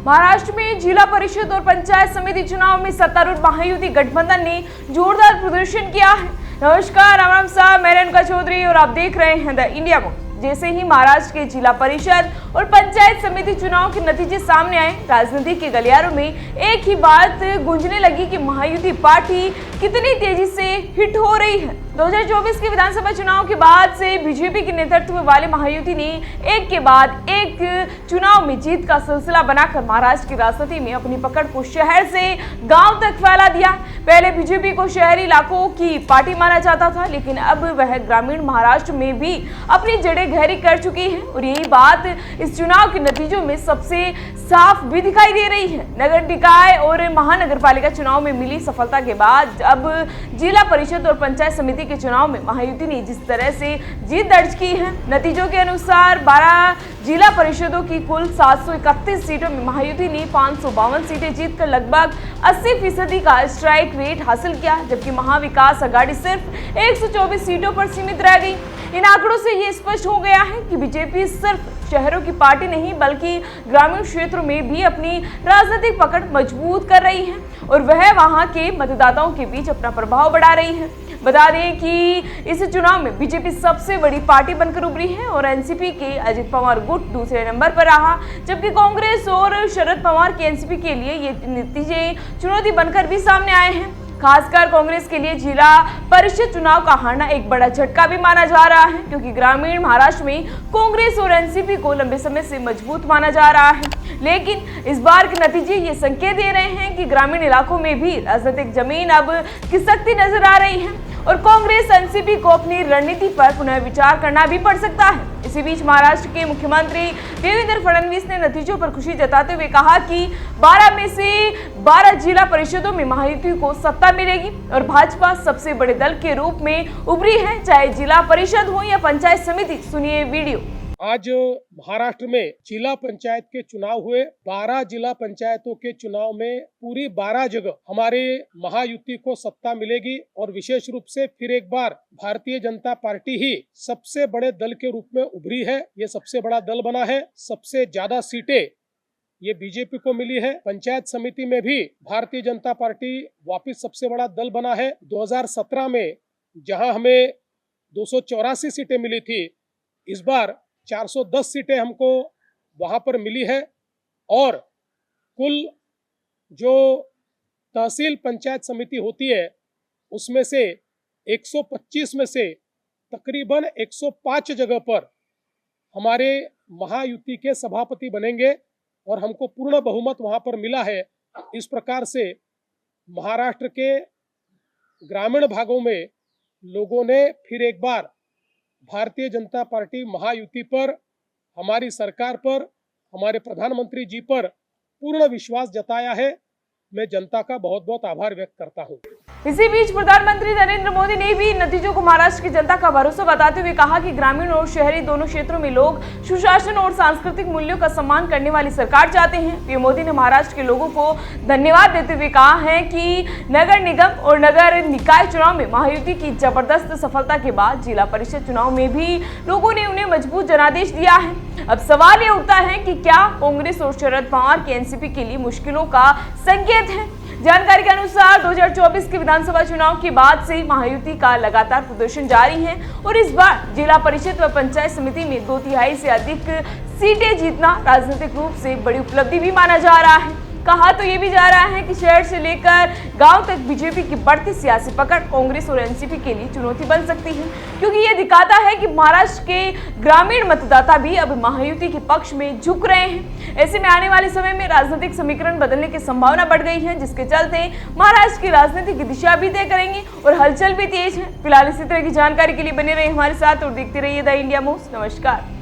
महाराष्ट्र में जिला परिषद और पंचायत समिति चुनाव में सत्तारूढ़ महायुति गठबंधन ने जोरदार प्रदर्शन किया है। नमस्कार, राम साहब, मैं रेणुका चौधरी और आप देख रहे हैं द इंडिया बुक। जैसे ही महाराष्ट्र के जिला परिषद और पंचायत समिति चुनाव के नतीजे सामने आए, राजनीति के गलियारों में एक ही बात गूंजने लगी कि महायुति पार्टी कितनी तेजी से हिट हो रही है। 2024 के विधानसभा चुनाव के बाद से बीजेपी के नेतृत्व वाले महायुति ने एक के बाद एक चुनाव में जीत का सिलसिला बनाकर महाराष्ट्र की राजनीति में अपनी पकड़ को शहर से गांव तक फैला दिया। पहले बीजेपी को शहरी इलाकों की पार्टी माना जाता था, लेकिन अब वह ग्रामीण महाराष्ट्र में भी अपनी जड़ें गहरी कर चुकी है और यही बात इस चुनाव के नतीजों में सबसे साफ भी दिखाई दे रही है। नगर निकाय और महानगर पालिका चुनाव में मिली सफलता के बाद अब जिला परिषद और पंचायत समिति के चुनाव में महायुति ने जिस तरह से जीत दर्ज की है, नतीजों के अनुसार 12 जिला परिषदों की कुल 731 सीटों में महायुति ने 552 सीटें जीतकर लगभग 80% का स्ट्राइक रेट हासिल किया, जबकि महाविकास आघाड़ी सिर्फ 124 सीटों पर सीमित रह गई। इन आंकड़ों से ये स्पष्ट हो गया है कि बीजेपी सिर्फ शहरों की पार्टी नहीं बल्कि ग्रामीण क्षेत्रों में भी अपनी राजनीतिक पकड़ मजबूत कर रही है और वह वहां के मतदाताओं के बीच अपना प्रभाव बढ़ा रही है। बता दें कि इस चुनाव में बीजेपी सबसे बड़ी पार्टी बनकर उभरी है और एनसीपी के अजित पवार गुट दूसरे नंबर पर रहा, जबकि कांग्रेस और शरद पवार के एनसीपी के लिए ये नतीजे चुनौती बनकर भी सामने आए हैं। खासकर कांग्रेस के लिए जिला परिषद चुनाव का हारना एक बड़ा झटका भी माना जा रहा है, क्योंकि ग्रामीण महाराष्ट्र में कांग्रेस और एनसीपी को लंबे समय से मजबूत माना जा रहा है। लेकिन इस बार के नतीजे ये संकेत दे रहे हैं कि ग्रामीण इलाकों में भी राजनीतिक जमीन अब खिसकती नजर आ रही है और कांग्रेस एनसीपी को अपनी रणनीति पर पुनर्विचार करना भी पड़ सकता है। इसी बीच महाराष्ट्र के मुख्यमंत्री देवेंद्र फडणवीस ने नतीजों पर खुशी जताते हुए कहा कि 12 में से 12 जिला परिषदों में महायुति को सत्ता मिलेगी और भाजपा सबसे बड़े दल के रूप में उभरी है, चाहे जिला परिषद हो या पंचायत समिति। सुनिए वीडियो। आज महाराष्ट्र में जिला पंचायत के चुनाव हुए। 12 जिला पंचायतों के चुनाव में पूरी 12 जगह हमारे महायुति को सत्ता मिलेगी और विशेष रूप से फिर एक बार भारतीय जनता पार्टी ही सबसे बड़े दल के रूप में उभरी है। ये सबसे बड़ा दल बना है। सबसे ज्यादा सीटें ये बीजेपी को मिली है। पंचायत समिति में भी भारतीय जनता पार्टी वापिस सबसे बड़ा दल बना है। 2017 में जहां हमें 284 सीटें मिली थी, इस बार 410 सीटें हमको वहां पर मिली है और कुल जो तहसील पंचायत समिति होती है उसमें से 125 में से तकरीबन 105 जगह पर हमारे महायुति के सभापति बनेंगे और हमको पूर्ण बहुमत वहां पर मिला है। इस प्रकार से महाराष्ट्र के ग्रामीण भागों में लोगों ने फिर एक बार भारतीय जनता पार्टी महायुति पर, हमारी सरकार पर, हमारे प्रधानमंत्री जी पर पूर्ण विश्वास जताया है। मैं जनता का बहुत बहुत आभार व्यक्त करता हूं। इसी बीच प्रधानमंत्री नरेंद्र मोदी ने भी नतीजों को महाराष्ट्र की जनता का भरोसा बताते हुए कहा कि ग्रामीण और शहरी दोनों क्षेत्रों में लोग सुशासन और सांस्कृतिक मूल्यों का सम्मान करने वाली सरकार चाहते हैं। पीएम मोदी ने महाराष्ट्र के लोगों को धन्यवाद देते हुए कहा है कि नगर निगम और नगर निकाय चुनाव में महायुति की जबरदस्त सफलता के बाद जिला परिषद चुनाव में भी लोगों ने उन्हें मजबूत जनादेश दिया है। अब सवाल ये उठता है कि क्या कांग्रेस और शरद पवार के एनसीपी के लिए मुश्किलों का संकेत है। जानकारी के अनुसार 2024 के विधानसभा चुनाव के बाद से महायुति का लगातार प्रदर्शन जारी है और इस बार जिला परिषद व पंचायत समिति में 2/3 से अधिक सीटें जीतना राजनीतिक रूप से बड़ी उपलब्धि भी माना जा रहा है। कहा तो ये भी जा रहा है कि शहर से लेकर गांव तक बीजेपी की बढ़ती सियासी पकड़ कांग्रेस और एनसीपी के लिए चुनौती बन सकती है, क्योंकि ये दिखाता है कि महाराष्ट्र के ग्रामीण मतदाता भी अब महायुति के पक्ष में झुक रहे हैं। ऐसे में आने वाले समय में राजनीतिक समीकरण बदलने की संभावना बढ़ गई है, जिसके चलते महाराष्ट्र की राजनीति की दिशा भी तय करेंगे और हलचल भी तेज है। फिलहाल इसी तरह की जानकारी के लिए बने रहे हमारे साथ और देखते रहिए द इंडिया मोस्ट। नमस्कार।